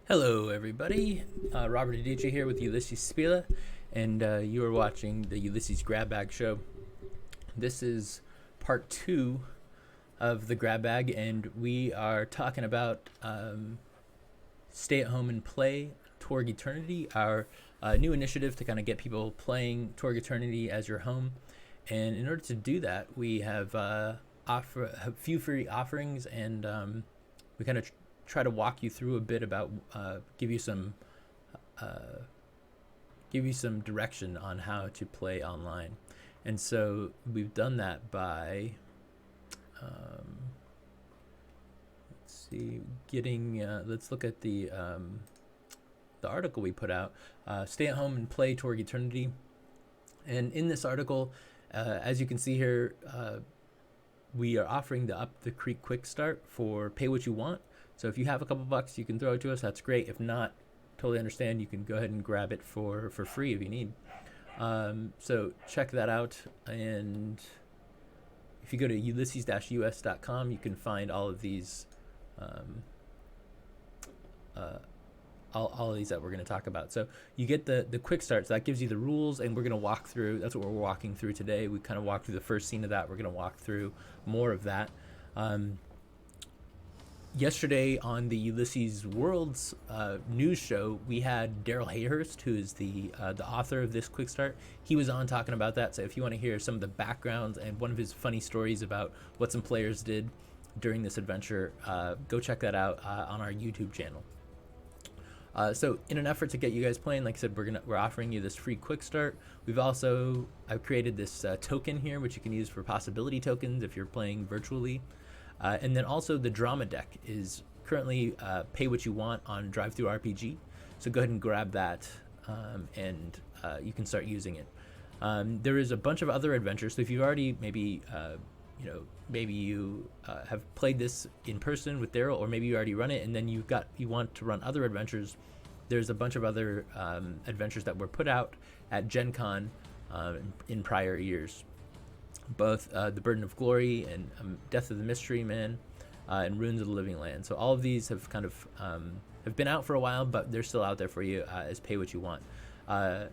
Hello, everybody. Robert DJ here with Ulysses Spila, and you are watching the Ulysses Grab Bag Show. This is part two of the grab bag, and we are talking about Stay at Home and Play Torg Eternity, our new initiative to kind of get people playing Torg Eternity as your home. And in order to do that, we have offer a few free offerings, and we kind of try to walk you through a bit about give you some direction on how to play online. And so we've done that by let's see, getting let's look at the article we put out, Stay at Home and Play Torg Eternity. And in this article, as you can see here, we are offering the Up the Creek Quickstart for pay what you want. So if you have a couple bucks, you can throw it to us. That's great. If not, totally understand. You can go ahead and grab it for free if you need. So check that out. And if you go to ulysses-us.com, you can find all of these, all of these that we're going to talk about. So you get the quick start. So that gives you the rules, and we're going to walk through. That's what we're walking through today. We kind of walked through the first scene of that. We're going to walk through more of that. Yesterday on the Ulysses Worlds news show, we had Daryl Hayhurst, who is the author of this quick start. He was on talking about that. So if you want to hear some of the backgrounds and one of his funny stories about what some players did during this adventure, go check that out on our YouTube channel. So in an effort to get you guys playing, like I said, we're offering you this free quick start. I've created this token here, which you can use for possibility tokens if you're playing virtually. And then also the drama deck is currently pay what you want on DriveThruRPG. So go ahead and grab that, and you can start using it. There is a bunch of other adventures. So if you've already maybe you have played this in person with Daryl, or maybe you already run it, and then you want to run other adventures. There's a bunch of other adventures that were put out at Gen Con in prior years. Both The Burden of Glory and Death of the Mystery Man and Ruins of the Living Land. So all of these have kind of have been out for a while, but they're still out there for you as pay what you want. For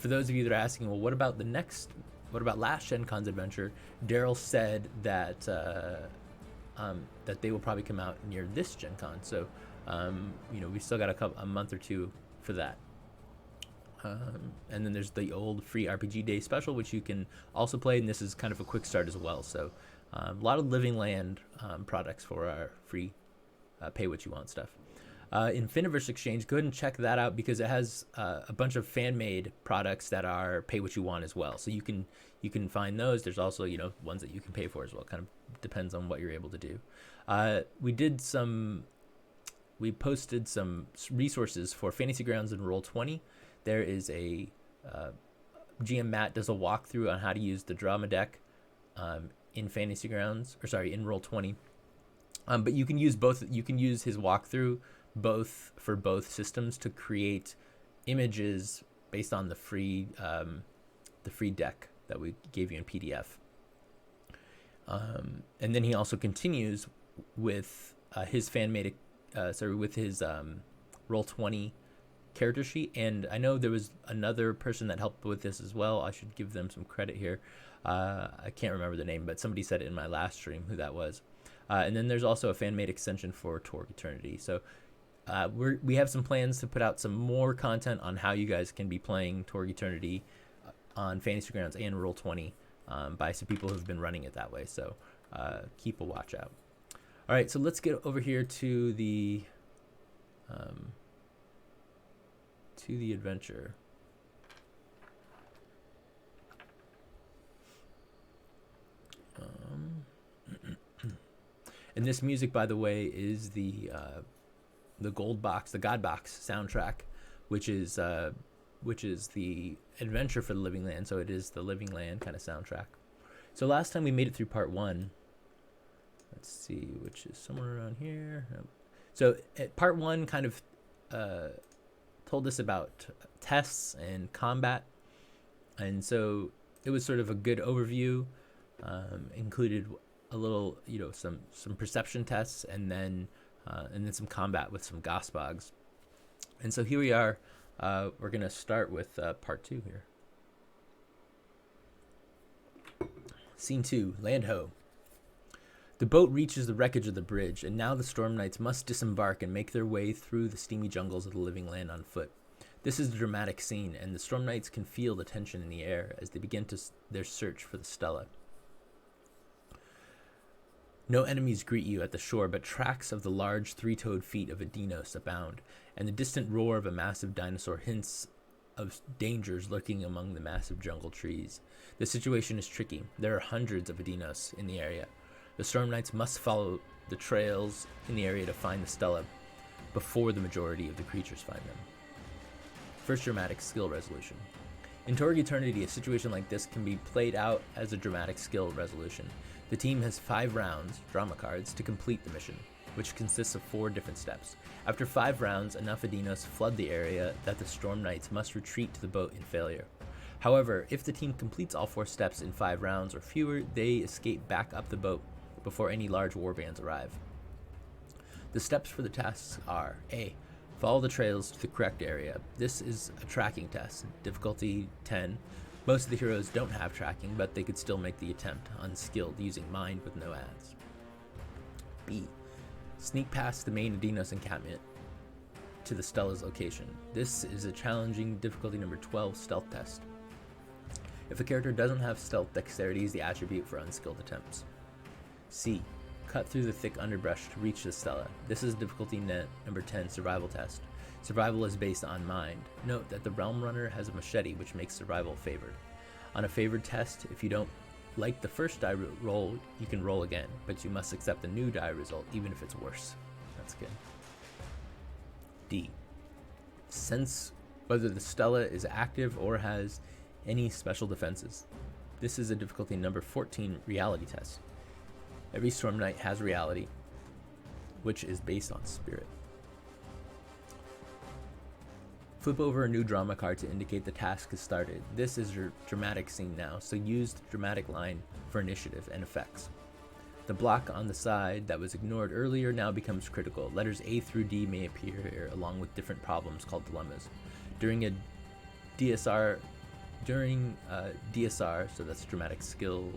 those of you that are asking, well, what about last Gen Con's adventure? Daryl said that that they will probably come out near this Gen Con. So we still got a month or two for that. And then there's the old free RPG Day special, which you can also play, and this is kind of a quick start as well. So a lot of Living Land products for our free pay what you want stuff. Infiniverse Exchange, go ahead and check that out because it has a bunch of fan-made products that are pay what you want as well. So you can find those. There's also ones that you can pay for as well. Kind of depends on what you're able to do. We posted some resources for Fantasy Grounds and Roll20. There is a GM Matt does a walkthrough on how to use the drama deck in Fantasy Grounds, in Roll20. But you can use both. You can use his walkthrough for both systems to create images based on the free deck that we gave you in PDF. And then he also continues with his fan-made, with his Roll20 character sheet. And I know there was another person that helped with this as well. I should give them some credit here. I can't remember the name, but somebody said it in my last stream who that was. And then there's also a fan-made extension for Torg Eternity. So we have some plans to put out some more content on how you guys can be playing Torg Eternity on Fantasy Grounds and Roll20 by some people who've been running it that way. So keep a watch out. All right, so let's get over here to the adventure. And this music, by the way, is the Gold Box, the God Box soundtrack, which is the adventure for the Living Land. So it is the Living Land kind of soundtrack. So last time we made it through part 1. Let's see, which is somewhere around here. So part 1 kind of told us about tests and combat, and so it was sort of a good overview. Included a little, some perception tests, and then and then some combat with some Gospogs. And so here we are. We're going to start with part 2 here. Scene 2, Land Ho. The boat reaches the wreckage of the bridge, and now the Storm Knights must disembark and make their way through the steamy jungles of the living land on foot. This is a dramatic scene, and the Storm Knights can feel the tension in the air as they begin their search for the Stella. No enemies greet you at the shore, but tracks of the large three-toed feet of a Dinos abound, and the distant roar of a massive dinosaur hints of dangers lurking among the massive jungle trees. The situation is tricky. There are hundreds of Dinos in the area. The Storm Knights must follow the trails in the area to find the Stella before the majority of the creatures find them. First dramatic skill resolution. In Torg Eternity, a situation like this can be played out as a dramatic skill resolution. The team has 5 rounds, drama cards, to complete the mission, which consists of 4 different steps. After 5 rounds, enough Dinos flood the area that the Storm Knights must retreat to the boat in failure. However, if the team completes all 4 steps in 5 rounds or fewer, they escape back up the boat before any large warbands arrive. The steps for the tasks are: A. Follow the trails to the correct area. This is a tracking test, difficulty 10. Most of the heroes don't have tracking, but they could still make the attempt, unskilled, using mind with no ads. B. Sneak past the main Dinos encampment to the Stella's location. This is a challenging difficulty number 12 stealth test. If a character doesn't have stealth, dexterity is the attribute for unskilled attempts. C. Cut through the thick underbrush to reach the Stella. This is difficulty number 10 survival test. Survival is based on mind. Note that the Realm Runner has a machete, which makes survival favored. On a favored test, if you don't like the first die roll, you can roll again, but you must accept the new die result, even if it's worse. That's good. D. Sense whether the Stella is active or has any special defenses. This is a difficulty number 14 reality test. Every Storm Knight has reality, which is based on spirit. Flip over a new drama card to indicate the task is started. This is your dramatic scene now, so use the dramatic line for initiative and effects. The block on the side that was ignored earlier now becomes critical. Letters A through D may appear here, along with different problems called dilemmas. During DSR, so that's dramatic skill.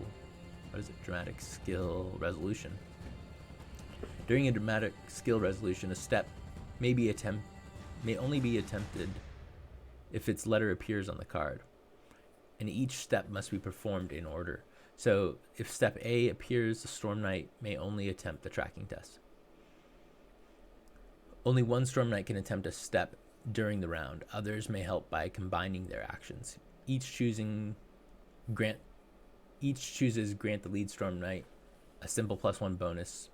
What is it? Dramatic skill resolution. During a dramatic skill resolution, a step may only be attempted if its letter appears on the card, and each step must be performed in order. So if step A appears, the Storm Knight may only attempt the tracking test. Only one Storm Knight can attempt a step during the round. Others may help by combining their actions. Each chooses grant the lead Storm Knight a simple +1 bonus,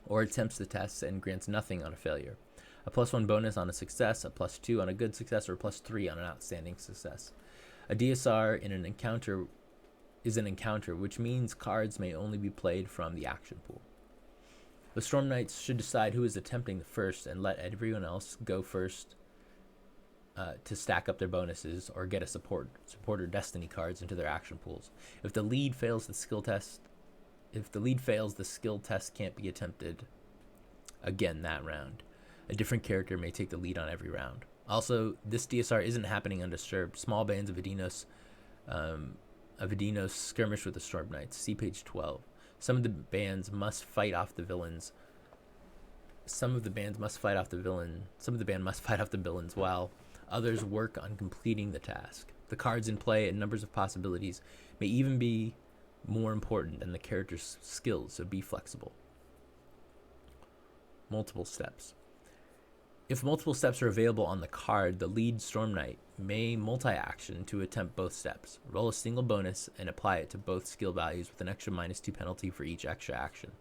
or attempts the test and grants nothing on a failure. A +1 bonus on a success, a +2 on a good success, or a +3 on an outstanding success. A DSR in an encounter is an encounter, which means cards may only be played from the action pool. The Storm Knights should decide who is attempting the first and let everyone else go first to stack up their bonuses or get a supporter destiny cards into their action pools. If the lead fails, the skill test can't be attempted again that round. A different character may take the lead on every round. Also, this DSR isn't happening undisturbed. Small bands of Dinos skirmish with the Storm Knights. See page 12. Some of the band must fight off the villains, while others work on completing the task. The cards in play and numbers of possibilities may even be more important than the character's skills, so be flexible. Multiple steps. If multiple steps are available on the card, the lead Storm Knight may multi-action to attempt both steps. Roll a single bonus and apply it to both skill values with an extra -2 penalty for each extra action.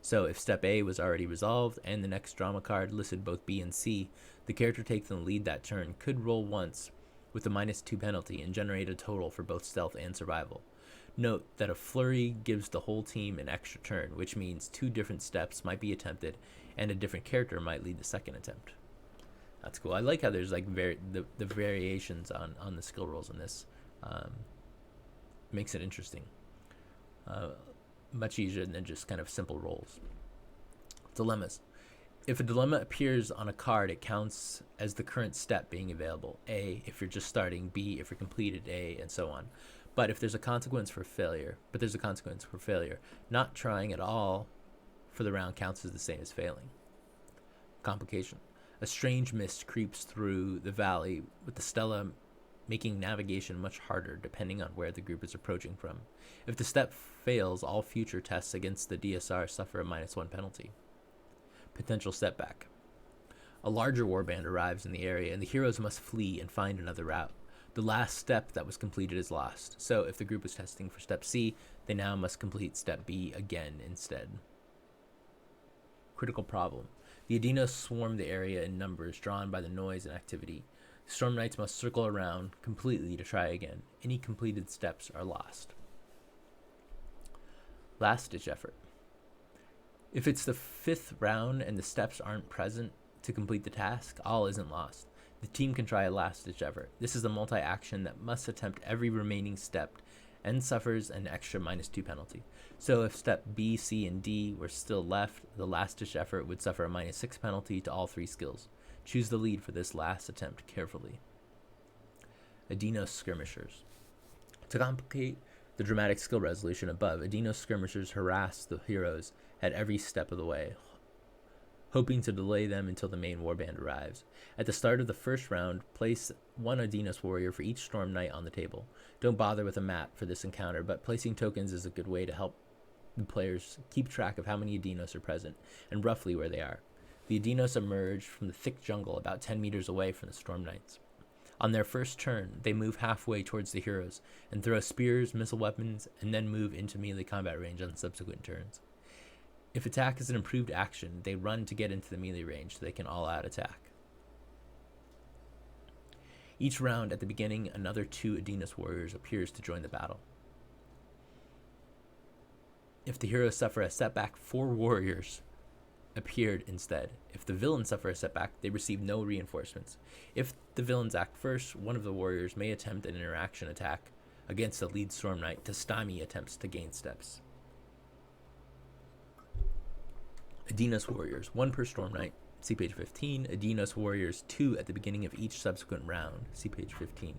So if step A was already resolved and the next drama card listed both B and C, the character taking the lead that turn could roll once with a -2 penalty and generate a total for both stealth and survival. Note that a flurry gives the whole team an extra turn, which means 2 different steps might be attempted and a different character might lead the second attempt. That's cool. I like how there's like the variations on the skill rolls in this. Makes it interesting. Much easier than just kind of simple rolls. Dilemmas. If a dilemma appears on a card, it counts as the current step being available. A, if you're just starting. B, if you're completed. A, and so on. But there's a consequence for failure. Not trying at all for the round counts as the same as failing. Complication. A strange mist creeps through the valley, with the stela making navigation much harder depending on where the group is approaching from. If the step fails, all future tests against the DSR suffer a -1 penalty. Potential setback. A larger warband arrives in the area, and the heroes must flee and find another route. The last step that was completed is lost. So if the group is testing for step C, they now must complete step B again instead. Critical problem. The Adinos swarm the area in numbers drawn by the noise and activity. Storm Knights must circle around completely to try again. Any completed steps are lost. Last-ditch effort. If it's the 5th round and the steps aren't present to complete the task, all isn't lost. The team can try a last-ditch effort. This is a multi-action that must attempt every remaining step and suffers an extra -2 penalty. So if step B, C, and D were still left, the last-ditch effort would suffer a -6 penalty to all 3 skills. Choose the lead for this last attempt carefully. Adinos skirmishers. To complicate the dramatic skill resolution above, Adinos skirmishers harass the heroes at every step of the way, hoping to delay them until the main warband arrives. At the start of the first round, place 1 Adinos warrior for each Storm Knight on the table. Don't bother with a map for this encounter, but placing tokens is a good way to help the players keep track of how many Adinos are present and roughly where they are. The Adinos emerge from the thick jungle about 10 meters away from the Storm Knights. On their first turn, they move halfway towards the heroes and throw spears, missile weapons, and then move into melee combat range on subsequent turns. If attack is an improved action, they run to get into the melee range so they can all-out attack. Each round, at the beginning, another 2 Adinos warriors appears to join the battle. If the heroes suffer a setback, 4 warriors appeared instead. If the villains suffer a setback, they receive no reinforcements. If the villains act first, one of the warriors may attempt an interaction attack against the lead Storm Knight to stymie attempts to gain steps. Adinos warriors, 1 per Storm Knight, see page 15. Adinos warriors, 2 at the beginning of each subsequent round, see page 15.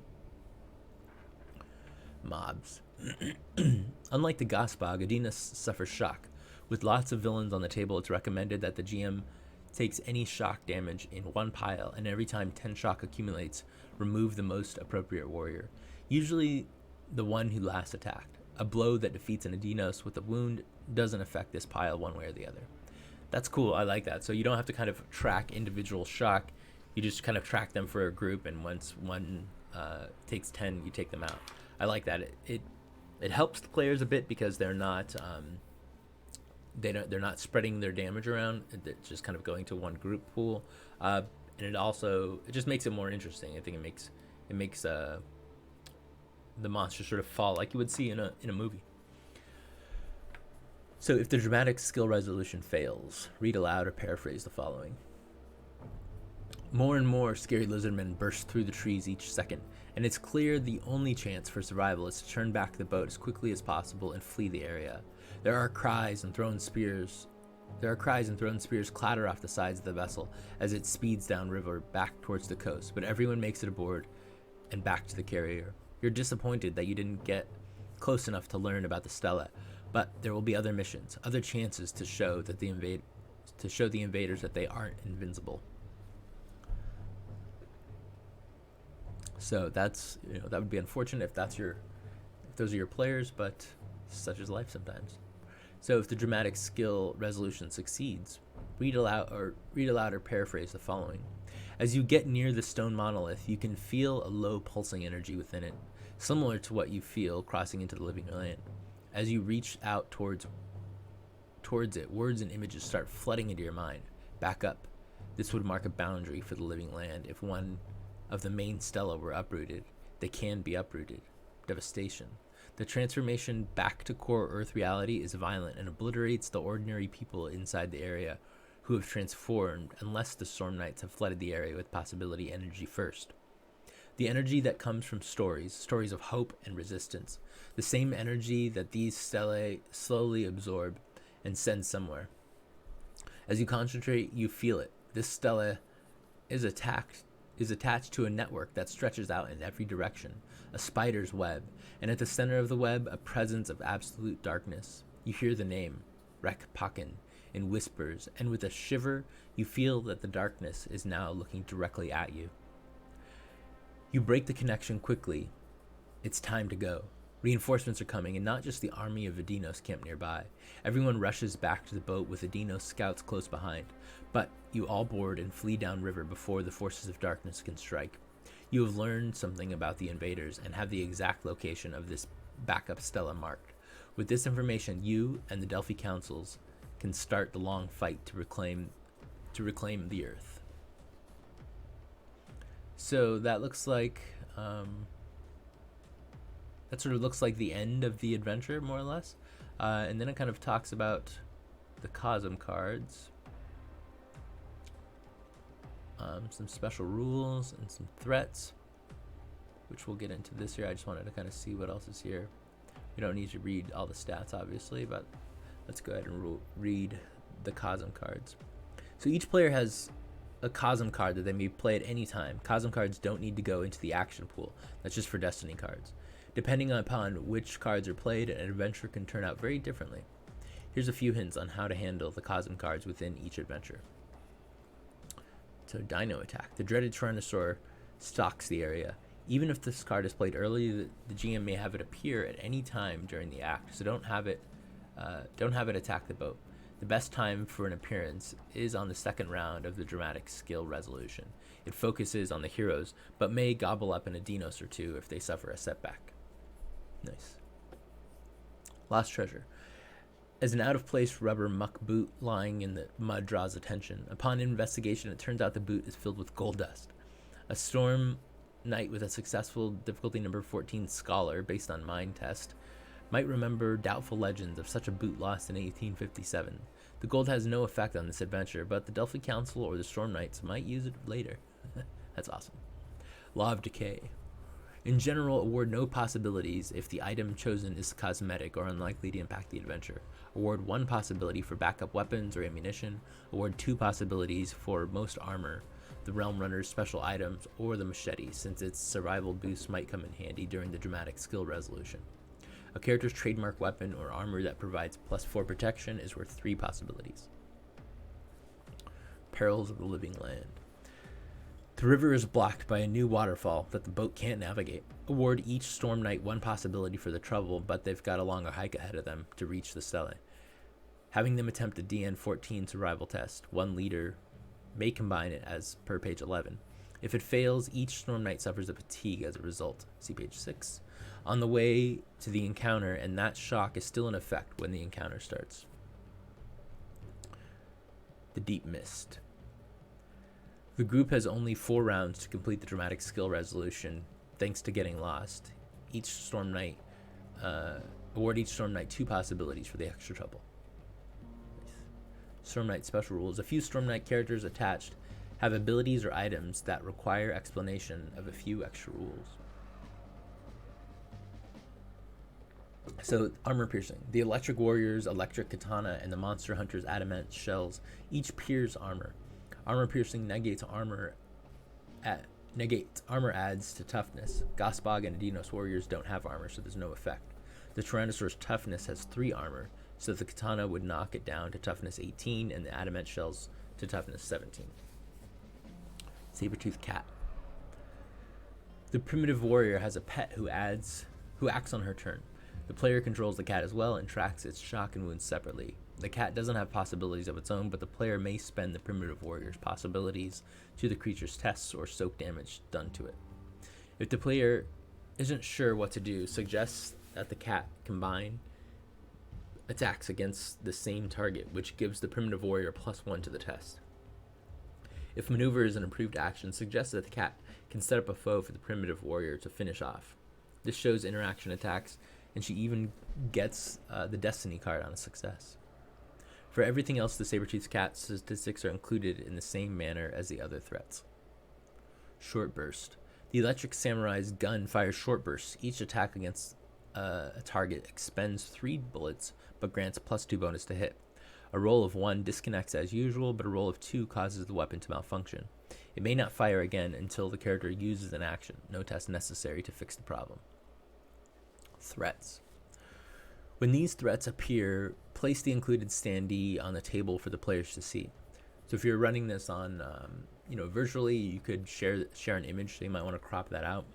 Mobs. Unlike the Gospog, Adinos suffers shock. With lots of villains on the table, it's recommended that the GM takes any shock damage in 1 pile, and every time 10 shock accumulates, remove the most appropriate warrior, usually the one who last attacked. A blow that defeats an Adinos with a wound doesn't affect this pile one way or the other. That's cool. I like that. So you don't have to kind of track individual shock. You just kind of track them for a group, and once one takes 10, you take them out. I like that. It helps the players a bit because they're not they're not spreading their damage around. It's just kind of going to one group pool, and it just makes it more interesting. I think it makes the monster sort of fall like you would see in a movie. So if the dramatic skill resolution fails, read aloud or paraphrase the following. More and more scary lizardmen burst through the trees each second, and it's clear the only chance for survival is to turn back the boat as quickly as possible and flee the area. There are cries and thrown spears clatter off the sides of the vessel as it speeds downriver back towards the coast, but everyone makes it aboard and back to the carrier. You're disappointed that you didn't get close enough to learn about the Stella, but there will be other missions, other chances to show the invaders that they aren't invincible. So that would be unfortunate if those are your players, but such is life sometimes. So if the dramatic skill resolution succeeds, read aloud or paraphrase the following. As you get near the stone monolith, you can feel a low pulsing energy within it, similar to what you feel crossing into the living land. As you reach out towards it, words and images start flooding into your mind. Back up. This would mark a boundary for the living land. If one of the main stela were uprooted, they can be uprooted. Devastation. The transformation back to core Earth reality is violent and obliterates the ordinary people inside the area who have transformed, unless the Storm Knights have flooded the area with possibility energy first. The energy that comes from stories of hope and resistance, the same energy that these stelae slowly absorb and send somewhere. As you concentrate, you feel it. This stela is attached to a network that stretches out in every direction, a spider's web, and at the center of the web, a presence of absolute darkness. You hear the name, Rekpakin, in whispers, and with a shiver, you feel that the darkness is now looking directly at you. You break the connection quickly. It's time to go. Reinforcements are coming, and not just the army of Adinos camped nearby. Everyone rushes back to the boat with Adinos scouts close behind, but you all board and flee downriver before the forces of darkness can strike. You have learned something about the invaders and have the exact location of this backup stela marked. With this information, you and the Delphi councils can start the long fight to reclaim the Earth. So that looks like that sort of looks like the end of the adventure, more or less. And then it kind of talks about the Cosm cards, some special rules and some threats, which we'll get into this year. I just wanted to kind of see what else is here. We don't need to read all the stats, obviously, but let's go ahead and read the Cosm cards. So each player has a Cosm card that they may play at any time. Cosm cards don't need to go into the action pool. That's just for Destiny cards. Depending upon which cards are played, an adventure can turn out very differently. Here's a few hints on how to handle the Cosm cards within each adventure. So Dino Attack. The dreaded Tyrannosaur stalks the area. Even if this card is played early, the GM may have it appear at any time during the act, so don't have it attack the boat. The best time for an appearance is on the second round of the dramatic skill resolution. It focuses on the heroes, but may gobble up an Adinos or two if they suffer a setback. Nice. Lost treasure. As an out-of-place rubber muck boot lying in the mud draws attention. Upon investigation, it turns out the boot is filled with gold dust. A storm knight with a successful difficulty number 14 scholar based on mind test might remember doubtful legends of such a boot lost in 1857. The gold has no effect on this adventure, but the Delphi Council or the Storm Knights might use it later. That's awesome. Law of Decay. In general, award no possibilities if the item chosen is cosmetic or unlikely to impact the adventure. Award 1 possibility for backup weapons or ammunition. Award 2 possibilities for most armor, the Realm Runner's special items, or the machete, since its survival boost might come in handy during the dramatic skill resolution. A character's trademark weapon or armor that provides +4 protection is worth 3 possibilities. Perils of the Living Land. The river is blocked by a new waterfall that the boat can't navigate. Award each Storm Knight 1 possibility for the trouble, but they've got a longer hike ahead of them to reach the stele. Having them attempt the DN14 survival test, one leader may combine it as per page 11. If it fails, each Storm Knight suffers a fatigue as a result. See page 6. On the way to the encounter, and that shock is still in effect when the encounter starts. The Deep Mist. The group has only 4 rounds to complete the dramatic skill resolution, thanks to getting lost. Award each Storm Knight 2 possibilities for the extra trouble. Storm Knight special rules. A few Storm Knight characters attached have abilities or items that require explanation of a few extra rules. So, armor piercing. The Electric Warrior's electric katana and the Monster Hunter's adamant shells each pierce armor. Armor piercing negates armor adds to toughness. Gospog and Adinos warriors don't have armor, so there's no effect. The Tyrannosaur's toughness has 3 armor, so the katana would knock it down to toughness 18 and the adamant shells to toughness 17. Saber-toothed cat. The primitive warrior has a pet who acts on her turn. The player controls the cat as well and tracks its shock and wounds separately. The cat doesn't have possibilities of its own, but the player may spend the primitive warrior's possibilities to the creature's tests or soak damage done to it. If the player isn't sure what to do, suggests that the cat combine attacks against the same target, which gives the primitive warrior +1 to the test. If maneuver is an improved action, suggests that the cat can set up a foe for the primitive warrior to finish off. This shows interaction attacks, and she even gets the Destiny card on a success. For everything else, the Saber-toothed cat statistics are included in the same manner as the other threats. Short burst. The Electric Samurai's gun fires short bursts. Each attack against a target expends 3 bullets, but grants +2 bonus to hit. A roll of 1 disconnects as usual, but a roll of 2 causes the weapon to malfunction. It may not fire again until the character uses an action. No test necessary to fix the problem. Threats. When these threats appear, place the included standee on the table for the players to see. So if you're running this on, virtually, you could share an image, so you might want to crop that out.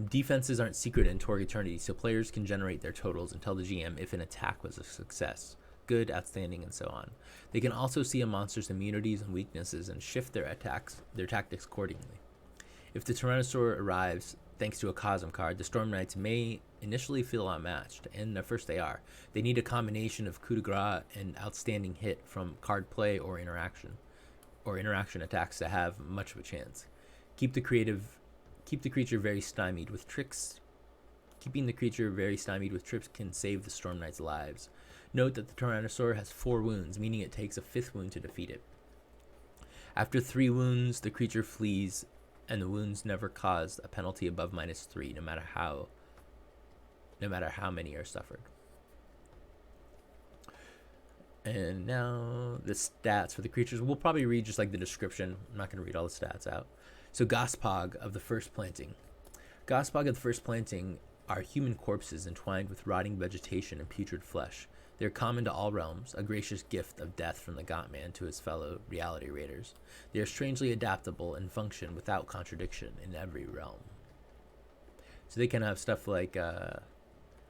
Defenses aren't secret in Torg Eternity, so players can generate their totals and tell the GM if an attack was a success, good, outstanding, and so on. They can also see a monster's immunities and weaknesses and shift their tactics accordingly. If the Tyrannosaur arrives thanks to a Cosm card, the Storm Knights may initially feel outmatched, and at first they are. They need a combination of coup de grace and outstanding hit from card play or interaction attacks to have much of a chance. Keep the creature very stymied with tricks. Keeping the creature very stymied with tricks can save the Storm Knights' lives. Note that the Tyrannosaur has 4 wounds, meaning it takes a 5th wound to defeat it. After 3 wounds, the creature flees, and the wounds never cause a penalty above -3, no matter how many are suffered. And now the stats for the creatures. We'll probably read just like the description. I'm not going to read all the stats out. So Gospog of the First Planting. Gospog of the First Planting are human corpses entwined with rotting vegetation and putrid flesh. They are common to all realms, a gracious gift of death from the Gotman to his fellow reality raiders. They are strangely adaptable and function without contradiction in every realm. So they can have stuff like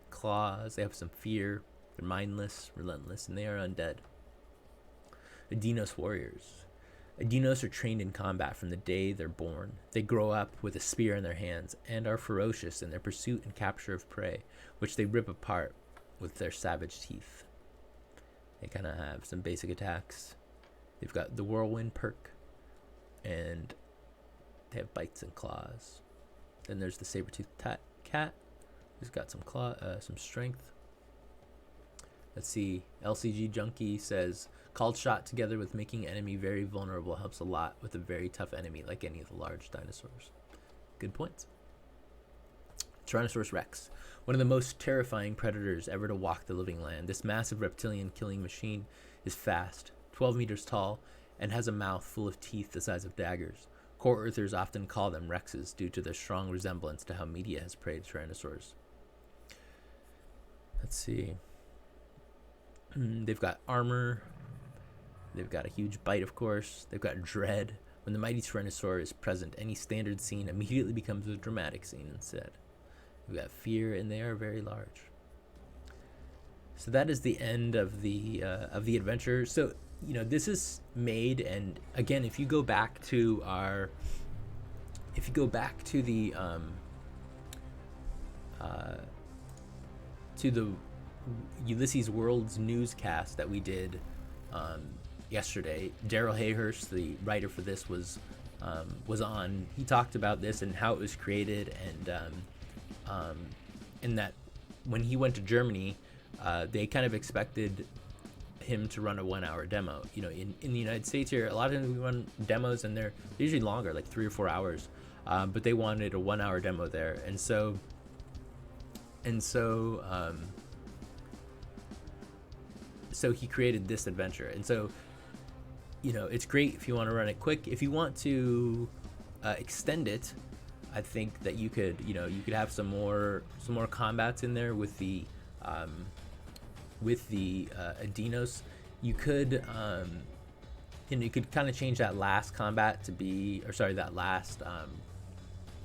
claws, they have some fear, they're mindless, relentless, and they are undead. Adinos warriors. Adinos are trained in combat from the day they're born. They grow up with a spear in their hands and are ferocious in their pursuit and capture of prey, which they rip apart with their savage teeth. They kind of have some basic attacks. They've got the Whirlwind perk, and they have bites and claws. Then there's the saber-toothed cat, who's got some strength. Let's see. LCG Junkie says, called shot together with making enemy very vulnerable helps a lot with a very tough enemy like any of the large dinosaurs. Good points. Tyrannosaurus Rex. One of the most terrifying predators ever to walk the living land. This massive reptilian killing machine is fast, 12 meters tall, and has a mouth full of teeth the size of daggers. Core Earthers often call them Rexes due to their strong resemblance to how media has praised Tyrannosaurs. Let's see. They've got armor. They've got a huge bite, of course. They've got dread. When the mighty Tyrannosaur is present, any standard scene immediately becomes a dramatic scene instead. We've got fear, and they are very large. So that is the end of the adventure. So this is made, and again, if you go back to the Ulysses Worlds newscast that we did yesterday, Daryl Hayhurst, the writer for this, was on. He talked about this and how it was created, and that when he went to Germany, they kind of expected him to run a 1-hour demo. In the United States here, a lot of times we run demos and they're usually longer, like 3 or 4 hours, but they wanted a 1-hour demo there, and so he created this adventure. And so it's great if you want to run it quick. If you want to extend it, I think that you could have some more combats in there with the Adinos. You could you could kind of change that last combat to be,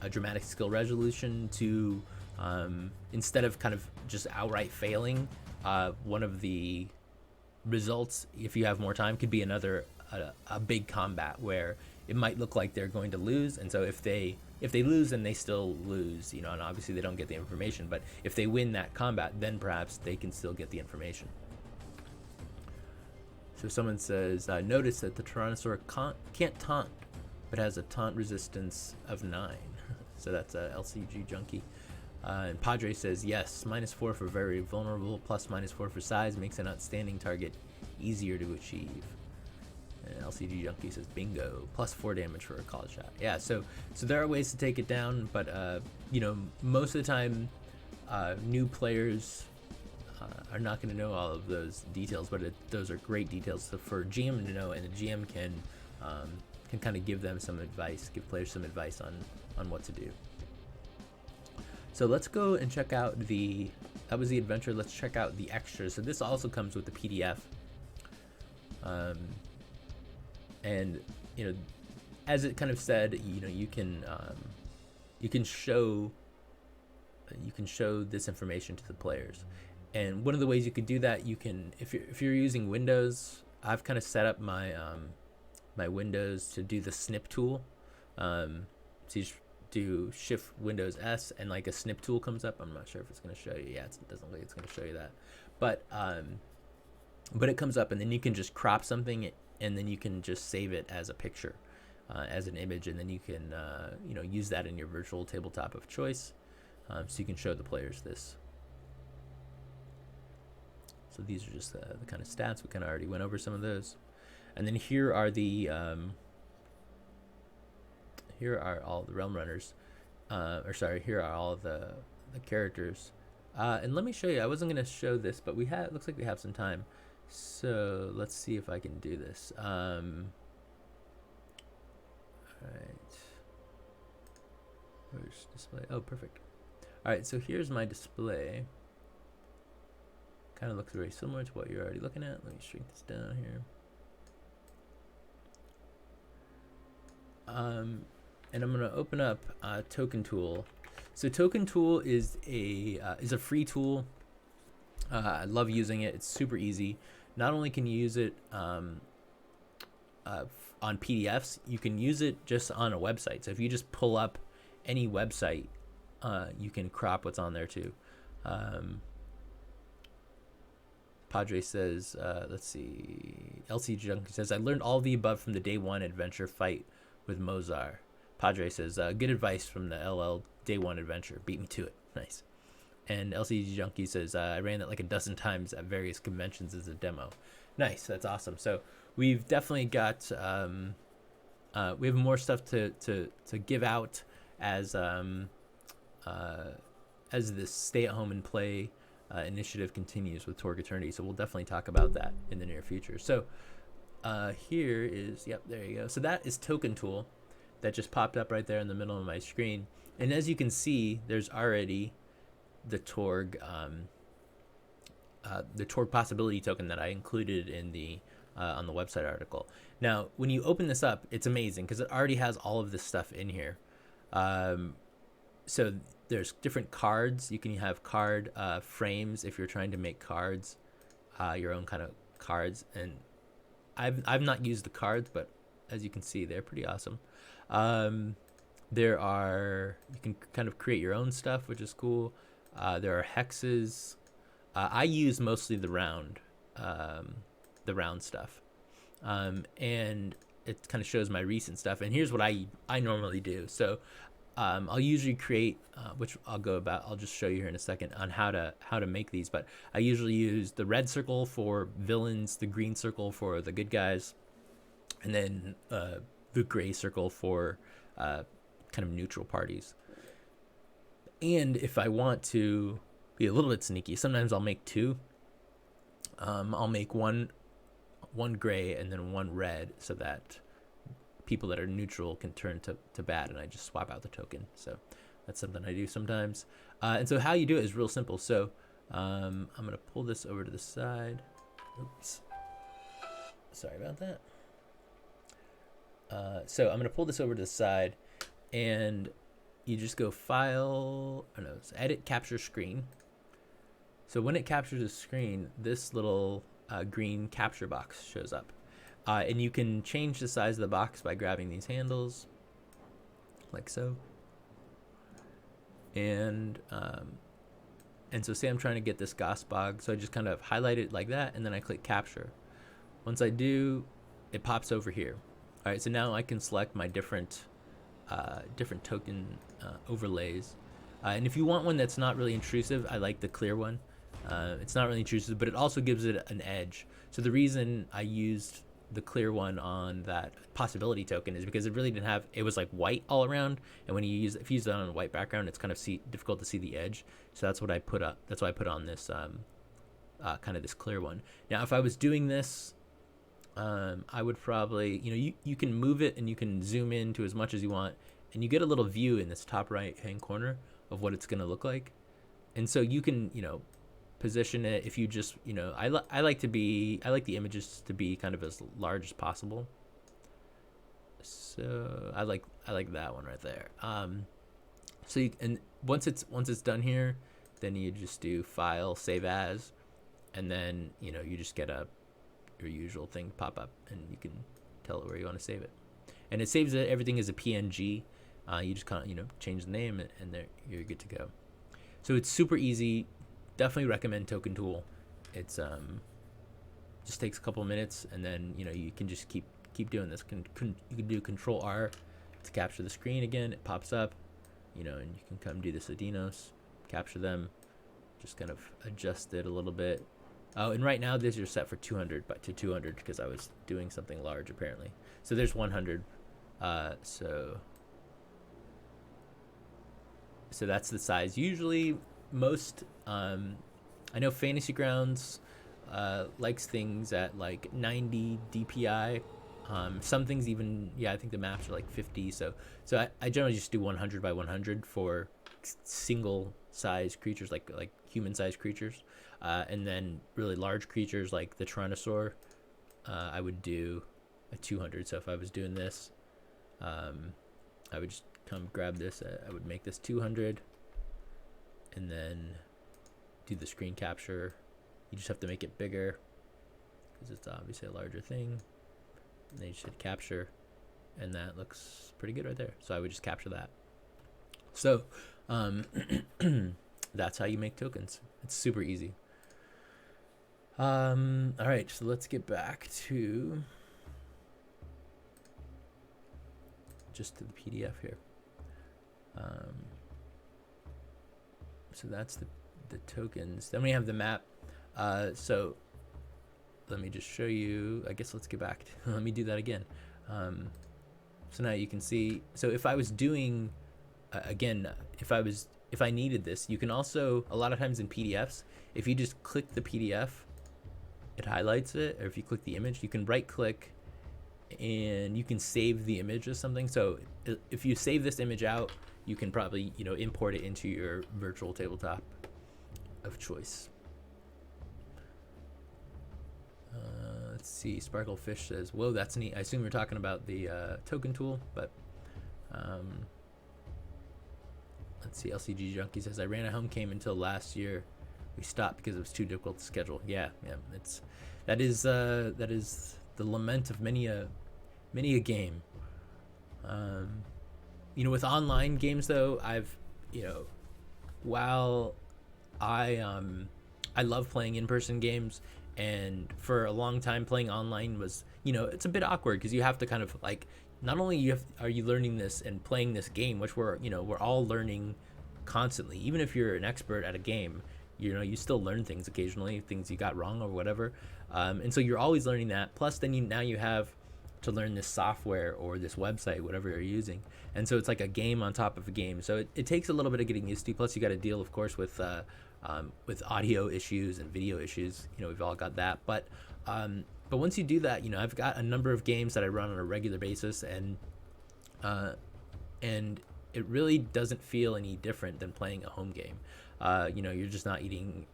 a dramatic skill resolution to instead of kind of just outright failing, one of the results, if you have more time, could be a big combat where it might look like they're going to lose, and so if they lose, then they still lose, and obviously they don't get the information. But if they win that combat, then perhaps they can still get the information. So someone says, notice that the Tyrannosaur can't taunt, but has a taunt resistance of 9. So that's a LCG Junkie. And Padre says, yes, -4 for very vulnerable, +/-4 for size makes an outstanding target easier to achieve. And LCG Junkie says, bingo, +4 damage for a called shot. Yeah, so there are ways to take it down, but most of the time, new players are not going to know all of those details, but those are great details for GM to know, and the GM can kind of give them some advice, give players some advice on what to do. So let's go and check out that was the adventure. Let's check out the extras. So this also comes with the PDF. And as it kind of said, you can show this information to the players. And one of the ways you could do that, you can, if you're using Windows, I've kind of set up my my Windows to do the snip tool. So you do Shift Windows S, and like a snip tool comes up. I'm not sure if it's going to show you. Yeah, it doesn't look like it's going to show you that, but it comes up, and then you can just crop something, and then you can just save it as a picture, as an image, and then you can use that in your virtual tabletop of choice, so you can show the players this. So these are just the kind of stats. We kind of already went over some of those, and then here are all the realm runners, here are all the characters, and let me show you. I wasn't going to show this, but looks like we have some time, so let's see if I can do this. All right, where's display? Oh, perfect. All right, so here's my display. Kind of looks very similar to what you're already looking at. Let me shrink this down here. And I'm going to open up Token Tool. So Token Tool is a free tool. I love using it. It's super easy. Not only can you use it on PDFs, you can use it just on a website. So if you just pull up any website, you can crop what's on there too. Padre says, let's see, LC Junkie says, I learned all the above from the day one adventure fight with Mozart. Padre says, good advice from the LL day one adventure. Beat me to it. Nice. And LC Junkie says, I ran that like a dozen times at various conventions as a demo. Nice. That's awesome. So we've definitely got, we have more stuff to give out as this stay at home and play initiative continues with Torg Eternity. So we'll definitely talk about that in the near future. So here is, yep, there you go. So that is Token Tool that just popped up right there in the middle of my screen. And as you can see, there's already the Torg possibility token that I included in the on the website article. Now, when you open this up, it's amazing because it already has all of this stuff in here. So there's different cards. You can have card frames if you're trying to make cards, your own kind of cards. And I've not used the cards, but as you can see, they're pretty awesome. You can kind of create your own stuff, which is cool. There are hexes. I use mostly the round stuff, and it kind of shows my recent stuff. And here's what I normally do. So I'll usually create, which I'll just show you here in a second on how to make these. But I usually use the red circle for villains, the green circle for the good guys, and then the gray circle for kind of neutral parties. And if I want to be a little bit sneaky, sometimes I'll make two. I'll make one gray and then one red, so that people that are neutral can turn to bad, and I just swap out the token. So that's something I do sometimes. And so how you do it is real simple. So I'm going to pull this over to the side. Oops. Sorry about that. So I'm going to pull this over to the side, and you just go File, it's Edit Capture Screen. So when it captures the screen, this little green capture box shows up. And you can change the size of the box by grabbing these handles, like so. And so say I'm trying to get this Gossbog, so I just kind of highlight it like that, and then I click Capture. Once I do, it pops over here. All right, so now I can select my different token overlays. And if you want one that's not really intrusive, I like the clear one. It's not really intrusive, but it also gives it an edge. So the reason I used the clear one on that possibility token is because it really didn't have, it was like white all around, and when if you use it on a white background, it's kind of difficult to see the edge. So that's what I put up. That's why I put on this kind of this clear one. Now, if I was doing this, I would probably, you can move it and you can zoom in to as much as you want, and you get a little view in this top right hand corner of what it's going to look like. And so you can, position it if you just, I like the images to be kind of as large as possible. So I like that one right there. So and once it's done here, then you just do file, save as, and then you just get your usual thing pop up, and you can tell it where you want to save it, and it saves it, everything as a PNG. You just kind of change the name, and there you're good to go. So it's super easy. Definitely recommend Token Tool. It's just takes a couple minutes, and then you can just keep doing this. You can do Control R to capture the screen again. It pops up, and you can come do this Adinos, capture them, just kind of adjust it a little bit. Oh, and right now these are set for 200, but to 200 because I was doing something large apparently. So there's 100. So that's the size. Usually most, I know Fantasy Grounds likes things at like 90 DPI. Some things even, I think the maps are like 50. So I generally just do 100 by 100 for single size creatures, like human sized creatures. And then really large creatures like the Tyrannosaur, I would do a 200. So if I was doing this, I would just come grab this. I would make this 200, and then do the screen capture. You just have to make it bigger because it's obviously a larger thing. And then you just hit capture, and that looks pretty good right there. So I would just capture that. So that's how you make tokens. It's super easy. All right, so let's get back to just to the PDF here. So that's the tokens. Then we have the map. So let me just show you. I guess let's get back to, let me do that again. So now you can see. So if I was doing again, if I needed this, you can also, a lot of times in PDFs, if you just click the PDF, it highlights it. Or if you click the image, you can right click and you can save the image as something. So if you save this image out, you can probably import it into your virtual tabletop of choice. Let's see, Sparklefish says, whoa, that's neat. I assume you're talking about the token tool, but let's see, LCG Junkie says, I ran a home game until last year. We stopped because it was too difficult to schedule. Yeah, that is the lament of many a game. With online games though, while I love playing in-person games, and for a long time playing online was, it's a bit awkward because you have to kind of like, not only are you learning this and playing this game, which we're all learning constantly. Even if you're an expert at a game, you still learn things occasionally, things you got wrong or whatever. And so you're always learning that. Plus then now you have to learn this software or this website, whatever you're using. And so it's like a game on top of a game. So it takes a little bit of getting used to. Plus you got to deal, of course, with audio issues and video issues. We've all got that. But once you do that, I've got a number of games that I run on a regular basis, and it really doesn't feel any different than playing a home game. You're just not eating,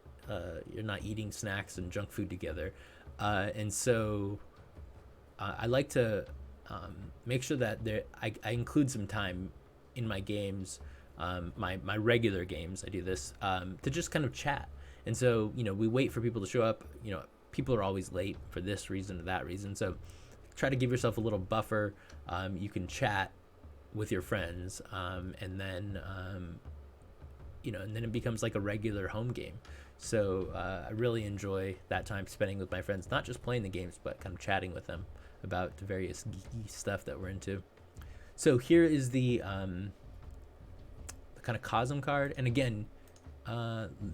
snacks and junk food together. And so I like to make sure that I include some time in my games, my regular games. I do this to just kind of chat. And so, we wait for people to show up. People are always late for this reason or that reason. So try to give yourself a little buffer. You can chat with your friends, and then it becomes like a regular home game. So I really enjoy that time spending with my friends, not just playing the games, but kind of chatting with them about the various geeky stuff that we're into. So here is the kind of Cosm card. And again,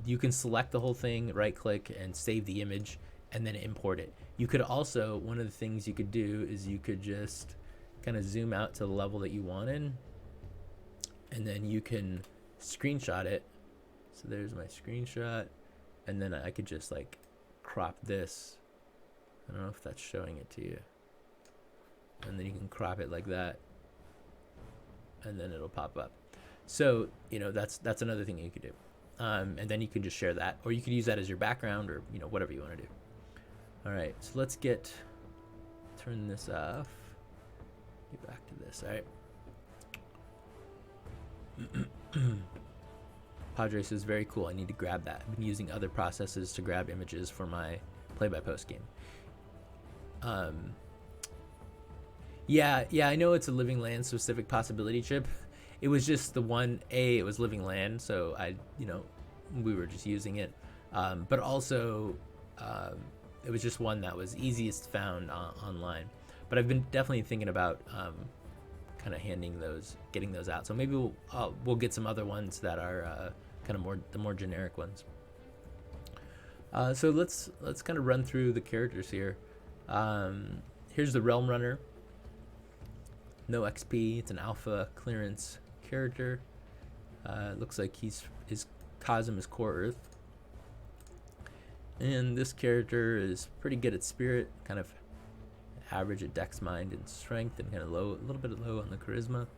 you can select the whole thing, right click and save the image, and then import it. You could also, one of the things you could do is you could just kind of zoom out to the level that you wanted, and then you can screenshot it. So there's my screenshot, and then I could just like crop this. I don't know if that's showing it to you. And then you can crop it like that, and then it'll pop up. So that's another thing you could do. And then you can just share that, or you could use that as your background, or whatever you want to do. All right, so let's turn this off. Get back to this. All right. Padre says, very cool. I need to grab that. I've been using other processes to grab images for my play-by-post game. Yeah, I know it's a Living Land specific possibility chip. It was just the one, it was Living Land, so we were just using it. But also, it was just one that was easiest found online. But I've been definitely thinking about kind of getting those out. So maybe we'll get some other ones that are kind of the more generic ones. So let's kind of run through the characters here. Here's the Realm Runner. No XP. It's an alpha clearance character. Looks like his Cosm is Core Earth. And this character is pretty good at Spirit, kind of average at Dex, Mind, and Strength, and kind of a little bit low on the Charisma.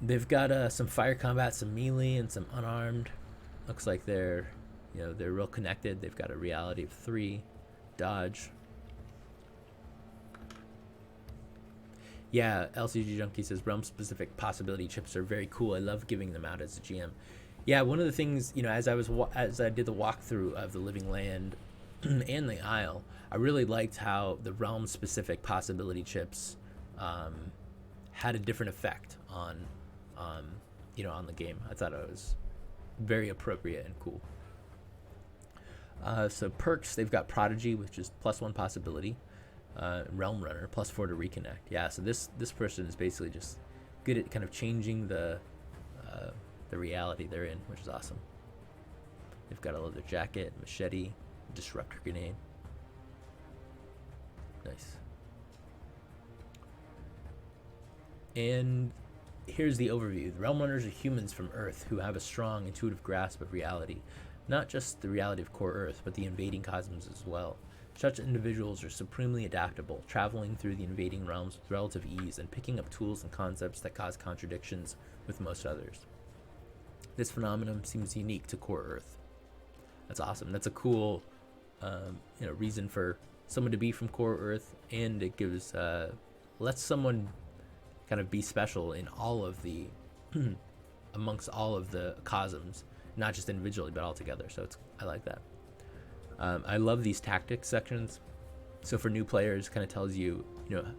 They've got some fire combat, some melee, and some unarmed. Looks like they're real connected. They've got a reality of 3, dodge. Yeah, LCG Junkie says realm-specific possibility chips are very cool. I love giving them out as a GM. Yeah, one of the things, as I did the walkthrough of the Living Land and the Isle, I really liked how the realm-specific possibility chips had a different effect on the game. I thought it was very appropriate and cool. So perks, they've got Prodigy, which is +1 possibility. Realm Runner, +4 to reconnect. Yeah, so this person is basically just good at kind of changing the reality they're in, which is awesome. They've got a leather jacket, machete, disruptor grenade. Nice. And here's the overview. The Realm Runners are humans from Earth who have a strong intuitive grasp of reality, not just the reality of core Earth, but the invading cosmos as well. Such individuals are supremely adaptable, traveling through the invading realms with relative ease and picking up tools and concepts that cause contradictions with most others. This phenomenon seems unique to core Earth. That's awesome. That's a cool reason for someone to be from core Earth, and it gives lets someone kind of be special in all of the amongst all of the cosms, not just individually but all together. So I like that. I love these tactics sections. So for new players, kind of tells you, a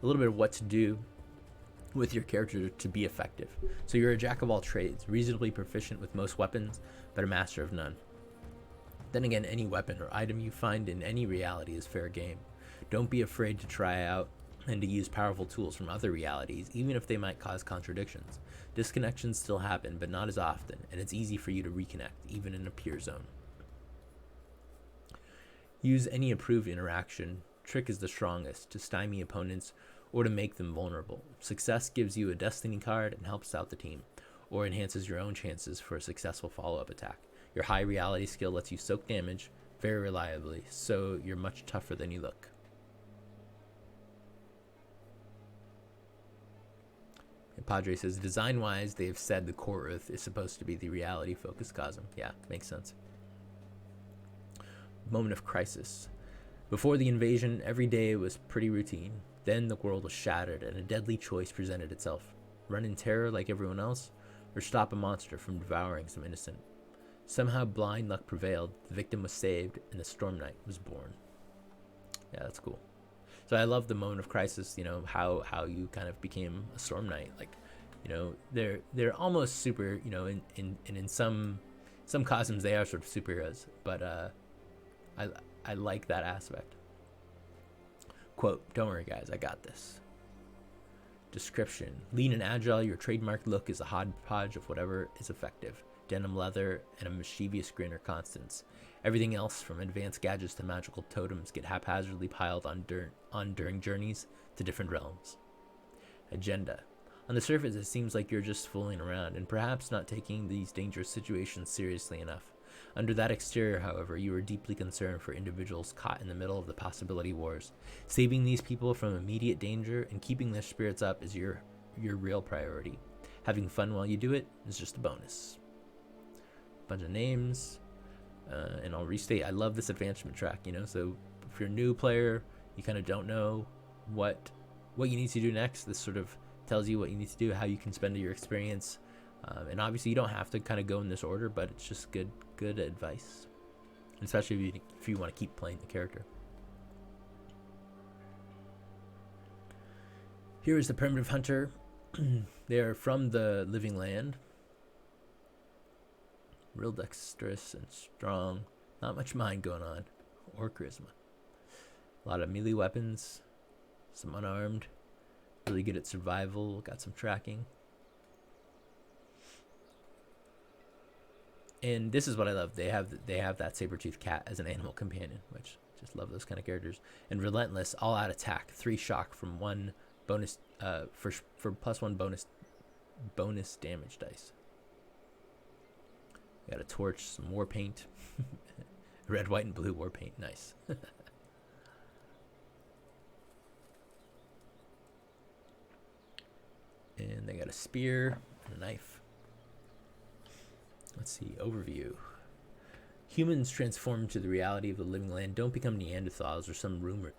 little bit of what to do with your character to be effective. So you're a jack of all trades, reasonably proficient with most weapons, but a master of none. Then again, any weapon or item you find in any reality is fair game. Don't be afraid to try out and to use powerful tools from other realities, even if they might cause contradictions. Disconnections still happen, but not as often, and it's easy for you to reconnect, even in a peer zone. Use any approved interaction. Trick is the strongest, to stymie opponents or to make them vulnerable. Success gives you a destiny card and helps out the team, or enhances your own chances for a successful follow-up attack. Your high reality skill lets you soak damage very reliably, so you're much tougher than you look. And Padre says, design-wise, they have said the core Earth is supposed to be the reality-focused cosm. Yeah, makes sense. Moment of crisis. Before the invasion, every day was pretty routine. Then the world was shattered and a deadly choice presented itself. Run in terror like everyone else, or stop a monster from devouring some innocent. Somehow blind luck prevailed, the victim was saved, and the Storm Knight was born. Yeah, that's cool. So I love the moment of crisis, how you kind of became a Storm Knight. Like, they're almost super, in some cosms they are sort of superheroes, but I like that aspect. Quote, don't worry guys, I got this. Description, lean and agile, your trademark look is a hodgepodge of whatever is effective. Denim leather and a mischievous grin are constants. Everything else, from advanced gadgets to magical totems, get haphazardly piled on during journeys to different realms. Agenda. On the surface, it seems like you're just fooling around and perhaps not taking these dangerous situations seriously enough. Under that exterior, however, you are deeply concerned for individuals caught in the middle of the possibility wars. Saving these people from immediate danger and keeping their spirits up is your real priority. Having fun while you do it is just a bonus. Bunch of names, and I'll restate, I love this advancement track, so if you're a new player, you kind of don't know what you need to do next. This sort of tells you what you need to do, how you can spend your experience, and obviously you don't have to kind of go in this order, but it's just good advice, especially if you want to keep playing the character. Here is the primitive hunter. They are from the living land, real dexterous and strong, not much mind going on, or charisma. A lot of melee weapons, some unarmed, really good at survival, got some tracking. And this is what I love. They have that saber-toothed cat as an animal companion, which just love those kind of characters. And relentless, all-out attack, 3 shock from 1 bonus for +1 bonus damage dice. Got a torch, some war paint, red, white, and blue war paint. Nice. And they got a spear and a knife. Let's see, overview. Humans transformed to the reality of the living land don't become Neanderthals,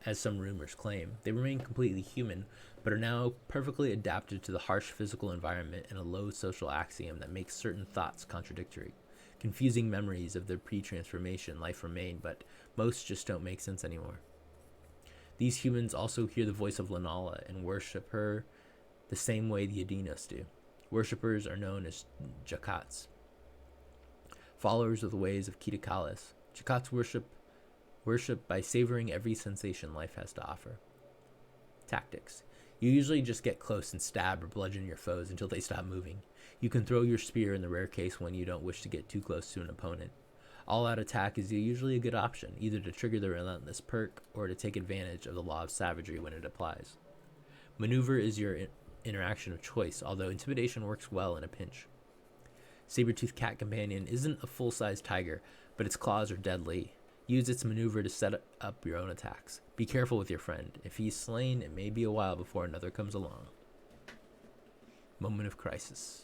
as some rumors claim. They remain completely human, but are now perfectly adapted to the harsh physical environment and a low social axiom that makes certain thoughts contradictory. Confusing memories of their pre-transformation life remain, but most just don't make sense anymore. These humans also hear the voice of Lenala and worship her the same way the Adinos do. Worshippers are known as Jakats, followers of the ways of Kitakalis. Jakats worship by savoring every sensation life has to offer. Tactics. You usually just get close and stab or bludgeon your foes until they stop moving. You can throw your spear in the rare case when you don't wish to get too close to an opponent. All-out attack is usually a good option, either to trigger the relentless perk or to take advantage of the law of savagery when it applies. Maneuver is your interaction of choice, although intimidation works well in a pinch. Saber-toothed cat companion isn't a full-size tiger, but its claws are deadly. Use its maneuver to set up your own attacks. Be careful with your friend. If he's slain, it may be a while before another comes along. Moment of crisis.